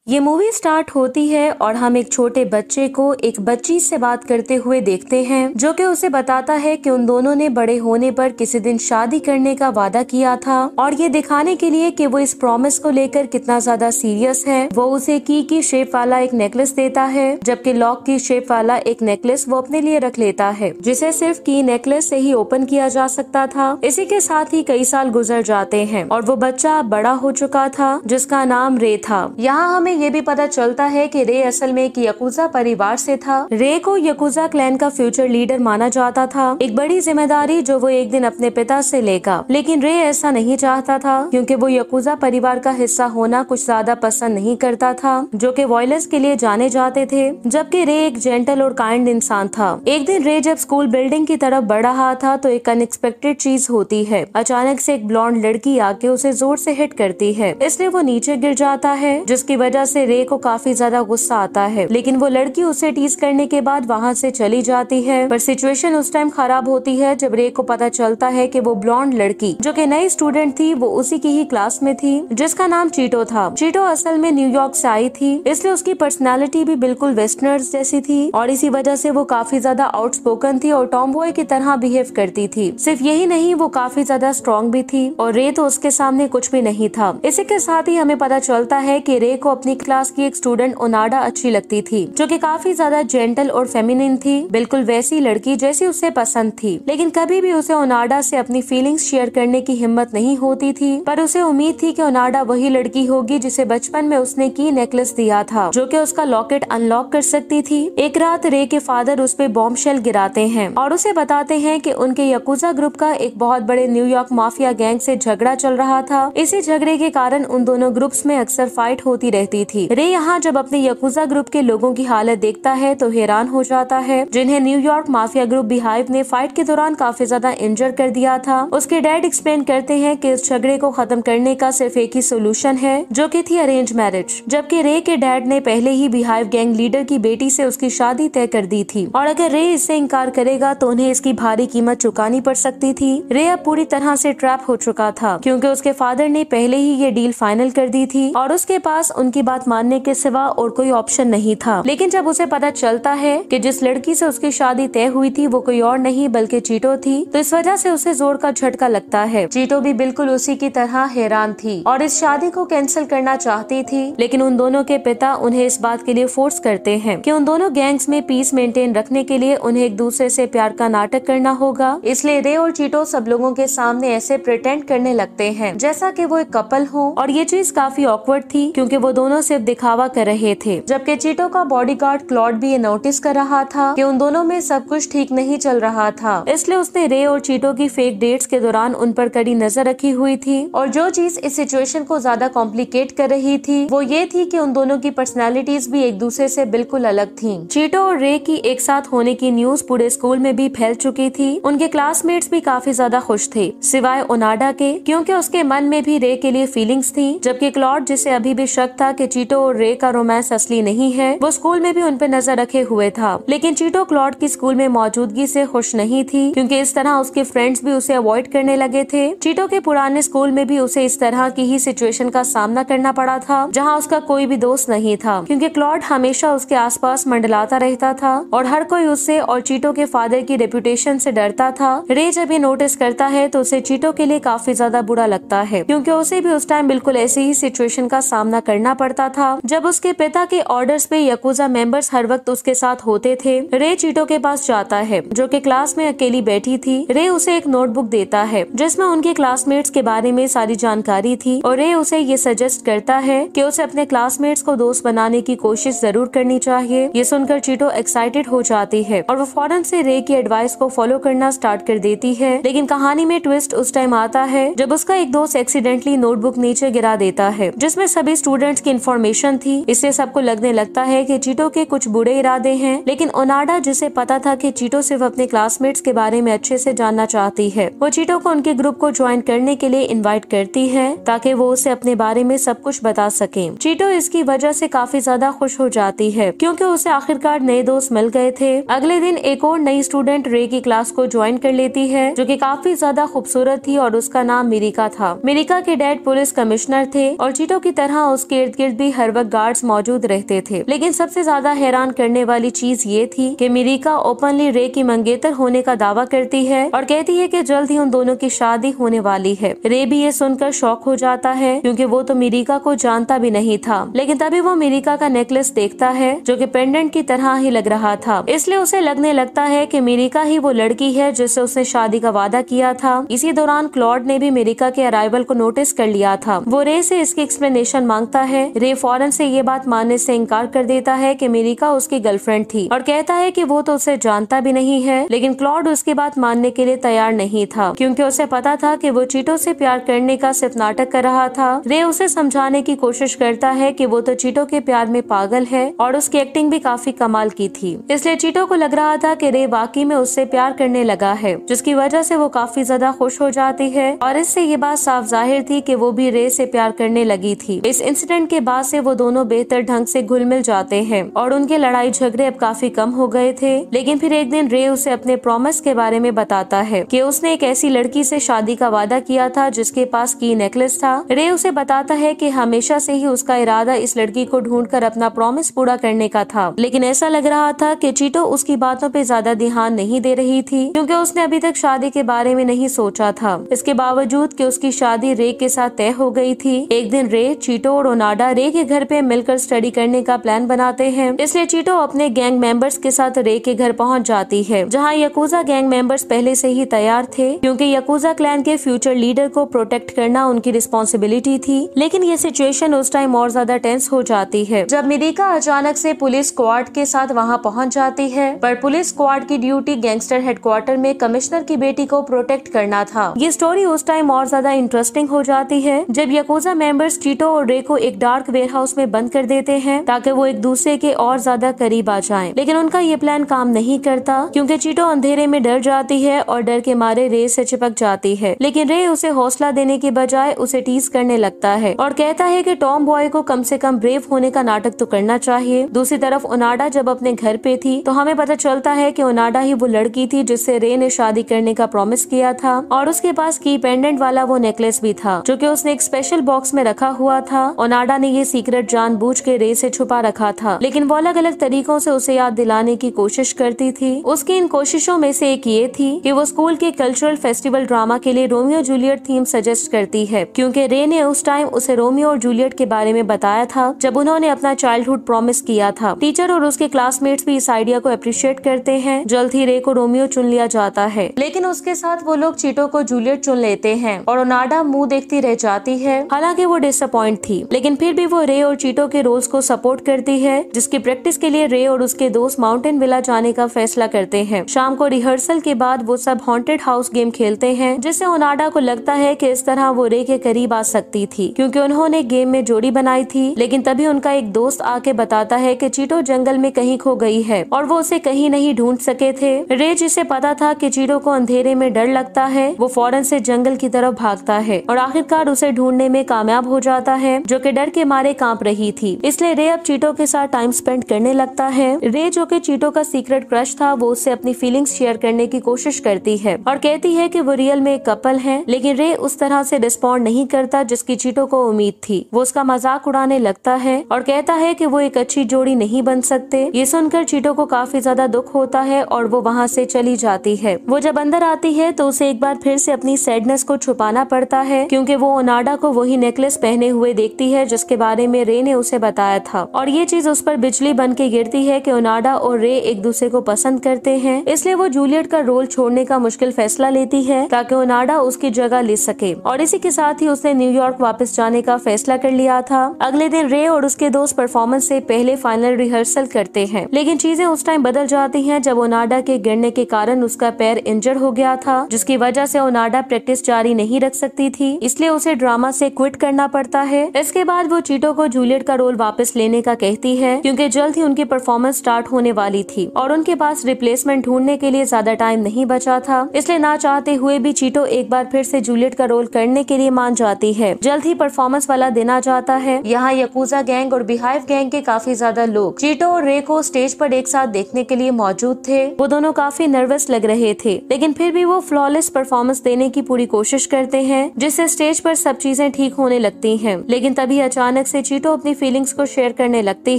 ये movie start होती है और हम एक छोटे बच्चे को एक बच्ची से बात करते हुए देखते हैं, जो कि उसे बताता है कि उन दोनों ने बड़े होने पर किसी दिन शादी करने का वादा किया था और ये दिखाने के लिए कि वो इस प्रॉमिस को लेकर कितना ज्यादा सीरियस है, वो उसे की शेप वाला एक नेकलेस देता है, जबकि लॉक की शेप वाला एक नेकलेस वो अपने लिए रख लेता है, जिसे सिर्फ की नेकलेस से ही ओपन किया जा सकता था। इसी के साथ ही कई साल गुजर जाते हैं और वो बच्चा बड़ा हो चुका था, जिसका नाम रे था। यहाँ हमें ये भी पता चलता है कि रे असल में एक यकूजा परिवार से था। रे को यकूजा क्लैन का फ्यूचर लीडर माना जाता था, एक बड़ी जिम्मेदारी जो वो एक दिन अपने पिता से लेगा। लेकिन रे ऐसा नहीं चाहता था, क्योंकि वो यकूजा परिवार का हिस्सा होना कुछ ज्यादा पसंद नहीं करता था, जो कि वायलेंस के लिए जाने जाते थे, जबकि रे एक जेंटल और काइंड इंसान था। एक दिन रे जब स्कूल बिल्डिंग की तरफ बढ़ रहा था तो एक अनएक्सपेक्टेड चीज होती है। अचानक से एक ब्लॉन्ड लड़की आके उसे जोर से हिट करती है, इसलिए वो नीचे गिर जाता है, जिसकी वजह से रे को काफी ज्यादा गुस्सा आता है। लेकिन वो लड़की उसे टीज करने के बाद वहाँ से चली जाती है। पर सिचुएशन उस टाइम खराब होती है जब रे को पता चलता है कि वो ब्लॉन्ड लड़की जो कि नई स्टूडेंट थी, वो उसी की ही क्लास में थी, जिसका नाम चीटो था। चीटो असल में न्यूयॉर्क से आई थी, इसलिए उसकी पर्सनालिटी भी बिल्कुल वेस्टर्नर्स जैसी थी और इसी वजह से वो काफी ज्यादा आउटस्पोकन थी और टॉम बॉय की तरह बिहेव करती थी। सिर्फ यही नहीं, वो काफी ज्यादा स्ट्रॉन्ग भी थी और रे तो उसके सामने कुछ भी नहीं था। इसी के साथ ही हमें पता चलता है कि रे को अपनी क्लास की एक स्टूडेंट ओनाडा अच्छी लगती थी, जो कि काफी ज्यादा जेंटल और फेमिनिन थी, बिल्कुल वैसी लड़की जैसी उसे पसंद थी। लेकिन कभी भी उसे ओनाडा से अपनी फीलिंग्स शेयर करने की हिम्मत नहीं होती थी, पर उसे उम्मीद थी कि ओनाडा वही लड़की होगी जिसे बचपन में उसने की नेकलेस दिया था, जो कि उसका लॉकेट अनलॉक कर सकती थी। एक रात रे के फादर उस पे बॉम्ब शेल गिराते हैं और उसे बताते हैं कि उनके यकूजा ग्रुप का एक बहुत बड़े न्यूयॉर्क माफिया गैंग से झगड़ा चल रहा था। इसी झगड़े के कारण उन दोनों ग्रुप्स में अक्सर फाइट होती रहती थी। रे यहाँ जब अपने यकूजा ग्रुप के लोगों की हालत देखता है तो हैरान हो जाता है, जिन्हें न्यूयॉर्क माफिया ग्रुप बीहाइव ने फाइट के दौरान काफी ज्यादा इंजर कर दिया था। उसके डैड एक्सप्लेन करते हैं कि इस झगड़े को खत्म करने का सिर्फ एक ही सोल्यूशन है, जो कि थी अरेंज मैरिज, जबकि रे के डैड ने पहले ही बीहाइव गैंग लीडर की बेटी से उसकी शादी तय कर दी थी और अगर रे इससे इनकार करेगा तो उन्हें इसकी भारी कीमत चुकानी पड़ सकती थी। रे अब पूरी तरह से ट्रैप हो चुका था, क्योंकि उसके फादर ने पहले ही ये डील फाइनल कर दी थी और उसके पास उनकी बात मानने के सिवा और कोई ऑप्शन नहीं था। लेकिन जब उसे पता चलता है कि जिस लड़की से उसकी शादी तय हुई थी वो कोई और नहीं बल्कि चीटो थी, तो इस वजह से उसे जोर का झटका लगता है। चीटो भी बिल्कुल उसी की तरह हैरान थी और इस शादी को कैंसिल करना चाहती थी, लेकिन उन दोनों के पिता उन्हें इस बात के लिए फोर्स करते हैं कि उन दोनों गैंग्स में पीस मेंटेन रखने के लिए उन्हें एक दूसरे से प्यार का नाटक करना होगा। इसलिए रे और चीटो सब लोगों के सामने ऐसे प्रिटेंड करने लगते हैं जैसा कि वो एक कपल हो, और ये चीज काफी ऑकवर्ड थी क्योंकि वो दोनों सिर्फ दिखावा कर रहे थे। जबकि चीटो का बॉडीगार्ड क्लॉड भी ये नोटिस कर रहा था कि उन दोनों में सब कुछ ठीक नहीं चल रहा था, इसलिए उसने रे और चीटो की फेक डेट्स के दौरान उन पर कड़ी नजर रखी हुई थी। और जो चीज इस सिचुएशन को ज्यादा कॉम्प्लिकेट कर रही थी वो ये थी कि उन दोनों की पर्सनैलिटीज भी एक दूसरे से बिल्कुल अलग थी। चीटो और रे की एक साथ होने की न्यूज पूरे स्कूल में भी फैल चुकी थी। उनके क्लासमेट्स भी काफी ज्यादा खुश थे, सिवाय ओनाडा के, क्योंकि उसके मन में भी रे के लिए फीलिंग्स थी। जबकि क्लॉड, जिसे अभी भी शक था कि चीटो और रे का रोमांस असली नहीं है, वो स्कूल में भी उन पे नजर रखे हुए था। लेकिन चीटो क्लॉड की स्कूल में मौजूदगी से खुश नहीं थी, क्योंकि इस तरह उसके फ्रेंड्स भी उसे अवॉइड करने लगे थे। चीटो के पुराने स्कूल में भी उसे इस तरह की ही सिचुएशन का सामना करना पड़ा था, जहाँ उसका कोई भी दोस्त नहीं था, क्योंकि क्लॉड हमेशा उसके आसपास मंडलाता रहता था और हर कोई उससे और चीटो के फादर की रेपुटेशन से डरता था। रे जब ये नोटिस करता है तो उसे चीटो के लिए काफी ज्यादा बुरा लगता है, क्योंकि उसे भी उस टाइम बिल्कुल ऐसी ही सिचुएशन का सामना करना पड़ता था जब उसके पिता के ऑर्डर्स पे यकूजा मेंबर्स हर वक्त उसके साथ होते थे। रे चीटो के पास जाता है, जो कि क्लास में अकेली बैठी थी। रे उसे एक नोटबुक देता है जिसमें उनके क्लासमेट्स के बारे में सारी जानकारी थी और रे उसे ये सजेस्ट करता है कि उसे अपने क्लासमेट्स को दोस्त बनाने की कोशिश जरूर करनी चाहिए। ये सुनकर चीटो एक्साइटेड हो जाती है और वो फौरन से रे की एडवाइस को फॉलो करना स्टार्ट कर देती है। लेकिन कहानी में ट्विस्ट उस टाइम आता है जब उसका एक दोस्त एक्सीडेंटली नोटबुक नीचे गिरा देता है, जिसमें सभी स्टूडेंट्स की इन्फॉर्मेशन थी। इससे सबको लगने लगता है कि चीटो के कुछ बुरे इरादे हैं। लेकिन ओनाडा, जिसे पता था कि चीटो सिर्फ अपने क्लासमेट्स के बारे में अच्छे से जानना चाहती है, वो चीटो को उनके ग्रुप को ज्वाइन करने के लिए इनवाइट करती है ताकि वो उसे अपने बारे में सब कुछ बता सके। चीटो इसकी वजह से काफी ज्यादा खुश हो जाती है, क्योंकि उसे आखिरकार नए दोस्त मिल गए थे। अगले दिन एक और नई स्टूडेंट रे की क्लास को ज्वाइन कर लेती है, जो कि काफी ज्यादा खूबसूरत थी और उसका नाम मिरिका था। मिरिका के डैड पुलिस कमिश्नर थे और चीटो की तरह उसके इर्द गिर्द भी हर वक्त गार्ड्स मौजूद रहते थे। लेकिन सबसे ज्यादा हैरान करने वाली चीज ये थी कि मिरिका ओपनली रे की मंगेतर होने का दावा करती है और कहती है कि जल्द ही उन दोनों की शादी होने वाली है। रे भी ये सुनकर शॉक हो जाता है क्योंकि वो तो मिरिका को जानता भी नहीं था। लेकिन तभी वो मिरिका का नेकलेस देखता है जो कि पेंडेंट की तरह ही लग रहा था। इसलिए उसे लगने लगता है कि मिरिका ही वो लड़की है जिससे उसने शादी का वादा किया था। इसी दौरान क्लॉड ने भी मिरिका के अराइवल को नोटिस कर लिया था। वो रे से इसकी एक्सप्लेनेशन मांगता है। रे फौरन से ये बात मानने से इनकार कर देता है कि मिरिका उसकी गर्लफ्रेंड थी और कहता है कि वो तो उसे जानता भी नहीं है। लेकिन क्लॉड उसकी बात मानने के लिए तैयार नहीं था क्योंकि उसे पता था कि वो चीटो से प्यार करने का सिर्फ नाटक कर रहा था। रे उसे समझाने की कोशिश करता है कि वो तो चीटो के प्यार में पागल है और उसकी एक्टिंग भी काफी कमाल की थी। इसलिए चीटो को लग रहा था कि रे वाकई में उससे प्यार करने लगा है, जिसकी वजह से वो काफी ज्यादा खुश हो जाती है और इससे ये बात साफ जाहिर थी कि वो भी रे से प्यार करने लगी थी। इस इंसिडेंट के बाद से वो दोनों बेहतर ढंग से घुल मिल जाते हैं और उनके लड़ाई झगड़े अब काफी कम हो गए थे। लेकिन फिर एक दिन रे उसे अपने प्रॉमिस के बारे में बताता है कि उसने एक ऐसी लड़की से शादी का वादा किया था जिसके पास की नेकलेस था। रे उसे बताता है कि हमेशा से ही उसका इरादा इस लड़की को ढूंढकर अपना प्रॉमिस पूरा करने का था। लेकिन ऐसा लग रहा था कि चीटो उसकी बातों पे ज्यादा ध्यान नहीं दे रही थी क्योंकि उसने अभी तक शादी के बारे में नहीं सोचा था। इसके बावजूद कि उसकी शादी रे के साथ तय हो गई थी, एक दिन रे, चीटो और ओनाडा रे के घर पे मिलकर स्टडी करने का प्लान बनाते हैं। इसलिए चीटो अपने गैंग मेंबर्स के साथ रे के घर पहुंच जाती है जहां याकुजा गैंग मेंबर्स पहले से ही तैयार थे क्योंकि याकुजा क्लैन के फ्यूचर लीडर को प्रोटेक्ट करना उनकी रिस्पॉन्सिबिलिटी थी। लेकिन ये सिचुएशन उस टाइम और ज्यादा टेंस हो जाती है जब मिरिका अचानक से पुलिस स्क्वाड के साथ वहां पहुंच जाती है। पर पुलिस स्क्वाड की ड्यूटी गैंगस्टर हेडक्वार्टर में कमिश्नर की बेटी को प्रोटेक्ट करना था। ये स्टोरी उस टाइम और ज्यादा इंटरेस्टिंग हो जाती है जब याकुजा मेंबर्स चीटो और रे को एक डार्क वेयरहाउस में बंद कर देते हैं ताकि वो एक दूसरे के और ज्यादा करीब आ जाएं। लेकिन उनका ये प्लान काम नहीं करता क्योंकि चीटो अंधेरे में डर जाती है और डर के मारे रे से चिपक जाती है। लेकिन रे उसे हौसला देने के बजाय उसे टीज करने लगता है और कहता है कि टॉम बॉय को कम से कम ब्रेव होने का नाटक तो करना चाहिए। दूसरी तरफ ओनाडा जब अपने घर पे थी तो हमें पता चलता है कि ओनाडा ही वो लड़की थी जिससे रे ने शादी करने का प्रॉमिस किया था और उसके पास की पेंडेंट वाला वो नेकलेस भी था जो कि उसने एक स्पेशल बॉक्स में रखा हुआ था। ओनाडा ने ये सीक्रेट जानबूझ के रे से छुपा रखा था लेकिन वो अलग अलग तरीकों से उसे याद दिलाने की कोशिश करती थी। उसकी इन कोशिशों में से एक ये थी कि वो स्कूल के कल्चरल फेस्टिवल ड्रामा के लिए रोमियो जूलियट थीम सजेस्ट करती है क्योंकि रे ने उस टाइम उसे रोमियो और जूलियट के बारे में बताया था जब उन्होंने अपना चाइल्डहुड प्रॉमिस किया था। टीचर और उसके क्लासमेट्स भी इस आइडिया को अप्रिशिएट करते हैं। जल्द ही रे को रोमियो चुन लिया जाता है लेकिन उसके साथ वो लोग चीटो को जूलियट चुन लेते हैं और ओनाडा मुंह देखती रह जाती है। हालांकि वो डिसअपॉइंट थी लेकिन फिर भी वो रे और चीटो के रोल्स को सपोर्ट करती है जिसकी प्रैक्टिस के लिए रे और उसके दोस्त माउंटेन विला जाने का फैसला करते हैं। शाम को रिहर्सल के बाद वो सब हॉन्टेड हाउस गेम खेलते हैं जिससे ओनाडा को लगता है कि इस तरह वो रे के करीब आ सकती थी क्योंकि उन्होंने गेम में जोड़ी बनाई थी। लेकिन तभी उनका एक दोस्त आके बताता है कि चीटो जंगल में कहीं खो गई है और वो उसे कहीं नहीं ढूंढ सके थे। रे जिसे पता था कि चीटो को अंधेरे में डर लगता है वो फौरन से जंगल की तरफ भागता है और आखिरकार उसे ढूंढने में कामयाब हो जाता है जो कि डर के मारे कांप रही थी। इसलिए रे अब चीटो के साथ टाइम स्पेंड करने लगता है। रे जो कि चीटो का सीक्रेट क्रश था वो उससे अपनी फीलिंग्स शेयर करने की कोशिश करती है और कहती है कि वो रियल में एक कपल है। लेकिन रे उस तरह से रिस्पॉन्ड नहीं करता जिसकी चीटो को उम्मीद थी। वो उसका मजाक उड़ाने लगता है और कहता है कि वो एक अच्छी जोड़ी नहीं बन सकते। ये सुनकर चीटो को काफी ज्यादा दुख होता है और वो वहाँ से चली जाती है। वो जब अंदर आती है तो उसे एक बार फिर से अपनी सैडनेस को छुपाना पड़ता है क्योंकि वो ओनाडा को वही नेकलेस पहने हुए देखती है जिसके बारे में रे ने उसे बताया था और ये चीज उस पर बिजली बन के गिरती है कि ओनाडा और रे एक दूसरे को पसंद करते हैं। इसलिए वो जूलियट का रोल छोड़ने का मुश्किल फैसला लेती है ताकि ओनाडा उसकी जगह ले सके और इसी के साथ ही उसने न्यूयॉर्क वापस जाने का फैसला कर लिया था। अगले दिन रे और उसके दोस्त परफॉर्मेंस से पहले फाइनल रिहर्सल करते हैं लेकिन चीजें उस टाइम बदल जाती हैं जब ओनाडा के गिरने के कारण उसका पैर इंजर्ड हो गया था जिसकी वजह से ओनाडा प्रैक्टिस जारी नहीं रख सकती थी। इसलिए उसे ड्रामा से क्विट करना पड़ता है। इसके बाद वो चीटो को जूलियट का रोल वापस लेने का कहती है क्योंकि जल्द ही उनकी परफॉर्मेंस स्टार्ट होने वाली थी और उनके पास रिप्लेसमेंट ढूंढने के लिए ज्यादा टाइम नहीं बचा था। इसलिए ना चाहते हुए भी चीटो एक बार फिर से जूलियट का रोल करने के लिए मान जाती है। जल्द ही परफॉर्मेंस वाला दिन आ जाता है। यहाँ याकुजा गैंग और बिहाइव गैंग के काफी ज्यादा लोग चीटो और रे को स्टेज पर एक साथ देखने के लिए मौजूद थे। वो दोनों काफी नर्वस लग रहे थे लेकिन फिर भी वो फ्लॉलेस परफॉर्मेंस देने की पूरी कोशिश करते हैं जिससे स्टेज पर सब चीजें ठीक होने लगती हैं। लेकिन तभी अचानक से चीटो अपनी फीलिंग्स को शेयर करने लगती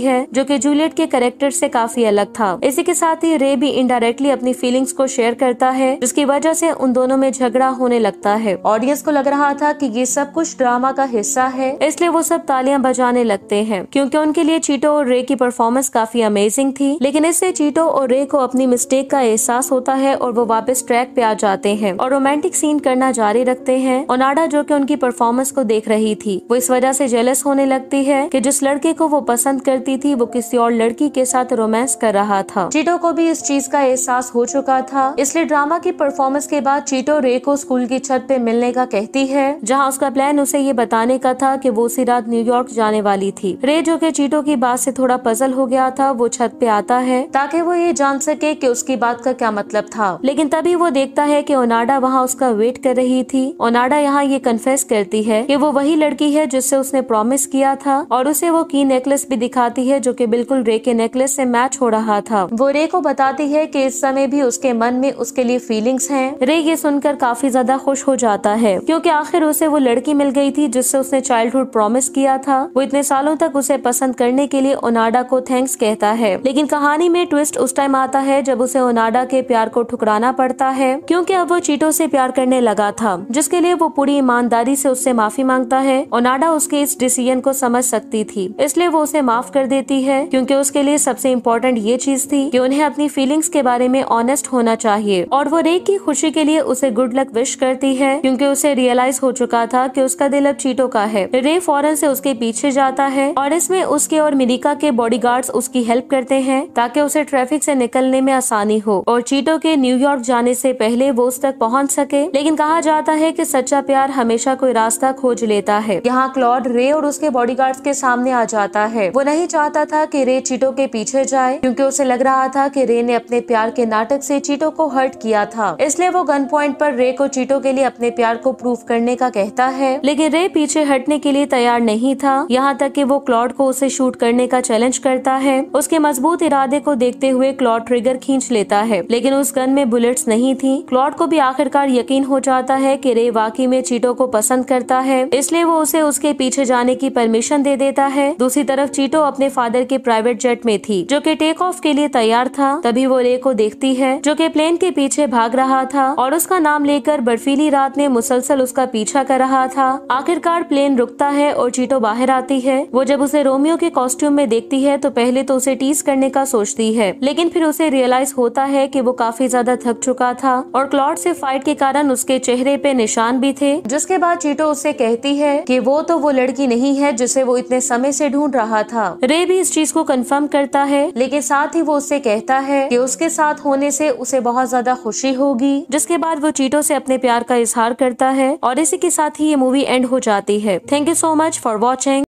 है, जो कि जूलियट के कैरेक्टर से काफी अलग था। इसी के साथ ही रे भी इनडायरेक्टली अपनी फीलिंग्स को शेयर करता है, जिसकी वजह से उन दोनों में झगड़ा होने लगता है। ऑडियंस को लग रहा था कि ये सब कुछ ड्रामा का हिस्सा है, इसलिए वो सब तालियां बजाने लगते हैं, क्योंकि उनके लिए चीटो और रे की परफॉर्मेंस काफी अमेजिंग थी। लेकिन इससे चीटो और रे को अपनी मिस्टेक का एहसास होता है और वो वापस ट्रैक पे आ जाते हैं और रोमांटिक सीन करना जारी रखते हैं। ओनाडा, जो कि उनकी परफॉर्मेंस को देख रही थी, वो इस वजह से जेलस होने लगती है कि जिस लड़के को वो पसंद करती थी वो किसी और लड़की के साथ रोमांस कर रहा था। चीटो को भी इस चीज का एहसास हो चुका था, इसलिए ड्रामा की परफॉर्मेंस के बाद चीटो रे को स्कूल की छत पे मिलने का कहती है, जहाँ उसका प्लान उसे ये बताने का था कि वो उसी रात न्यूयॉर्क जाने वाली थी। रे, जो कि चीटो की बात से थोड़ा पजल हो गया था, वो छत पे आता है ताकि वो ये जान सके कि उसकी बात का क्या मतलब था। लेकिन तभी वो देखता है कि ओनाडा वहाँ उसका वेट कर रही थी। ओनाडा यहाँ ये कन्फेस करती है कि वो वही लड़की है जिससे उसने प्रॉमिस किया था और उसे वो की नेकलेस भी दिखाती है, जो कि बिल्कुल रे के नेकलेस से मैच हो रहा था। वो रे को बताती है कि इस समय भी उसके मन में उसके लिए फीलिंग्स हैं। रे ये सुनकर काफी ज्यादा खुश हो जाता है, क्योंकि आखिर उसे वो लड़की मिल गई थी जिससे उसने चाइल्डहुड प्रॉमिस किया था। वो इतने सालों तक उसे पसंद करने के लिए ओनाडा को थैंक्स कहता है। लेकिन कहानी में ट्विस्ट उस टाइम आता है जब उसे ओनाडा के प्यार को ठुकराना पड़ता है, क्योंकि अब वो चीटो से प्यार करने लगा था, जिसके लिए वो पूरी ईमानदारी से उससे माफी मांगता है। ओनाडा उसके इस डिसीजन को समझ सकती थी, इसलिए वो उसे माफ कर देती है, क्योंकि उसके लिए सबसे इम्पोर्टेंट ये चीज थी कि उन्हें अपनी फीलिंग्स के बारे में ऑनेस्ट होना चाहिए। और वो रे की खुशी के लिए उसे गुड लक विश करती है, क्योंकि उसे रियलाइज हो चुका था कि उसका दिल अब चीटो का है। रे फौरन से उसके पीछे जाता है और इसमें उसके और मिलिका के बॉडीगार्ड्स उसकी हेल्प करते हैं ताकि उसे ट्रैफिक से निकलने में आसानी हो और चीटो के न्यूयॉर्क जाने से पहले वो उस तक पहुंच सके। लेकिन कहा जाता है कि सच्चा प्यार हमेशा कोई रास्ता खोज लेता है। यहाँ क्लॉड रे और उसके बॉडीगार्ड्स के सामने आ जाता है। वो नहीं चाहता था कि रे चीटो के पीछे जाए, क्योंकि उसे लग रहा था कि रे ने अपने प्यार के नाटक से चीटो को हर्ट किया था। इसलिए वो गन पॉइंट पर रे को चीटो के लिए अपने प्यार को प्रूव करने का कहता है। लेकिन रे पीछे हटने के लिए तैयार नहीं था, यहाँ तक कि वो क्लॉड को उसे शूट करने का चैलेंज करता है। उसके मजबूत इरादे को देखते हुए क्लॉड ट्रिगर खींच लेता है, लेकिन उस गन में बुलेट्स नहीं थी। क्लॉड को भी आखिरकार यकीन हो जाता है कि रे वाकई में चीटो को पसंद करता है, इसलिए वो उसे उसके पीछे जाने की परमिशन दे देता है। दूसरी तरफ चीटो अपने फादर के प्राइवेट जेट में थी, जो कि टेक ऑफ के लिए तैयार था। तभी वो रे को देखती है, जो कि प्लेन के पीछे भाग रहा था और उसका नाम लेकर बर्फीली रात में मुसलसल उसका पीछा कर रहा था। आखिरकार प्लेन रुकता है और चीटो बाहर आती है। वो जब उसे रोमियो के कॉस्ट्यूम में देखती है तो पहले तो उसे टीज करने का सोचती है, लेकिन फिर उसे रियलाइज होता है कि वो काफी ज्यादा थक चुका था और क्लॉड से फाइट के कारण उसके चेहरे पे निशान भी थे। जिसके बाद चीटो उससे कहती है कि वो तो वो लड़की नहीं है जिसे वो इतने समय से ढूंढ रहा था। रे भी इस चीज को कंफर्म करता है, लेकिन साथ ही वो उससे कहता है कि उसके साथ होने से उसे बहुत ज्यादा खुशी होगी। जिसके बाद वो चीटो से अपने प्यार का इजहार करता है और इसी के साथ ही ये मूवी एंड हो जाती है। Thank you so much for watching.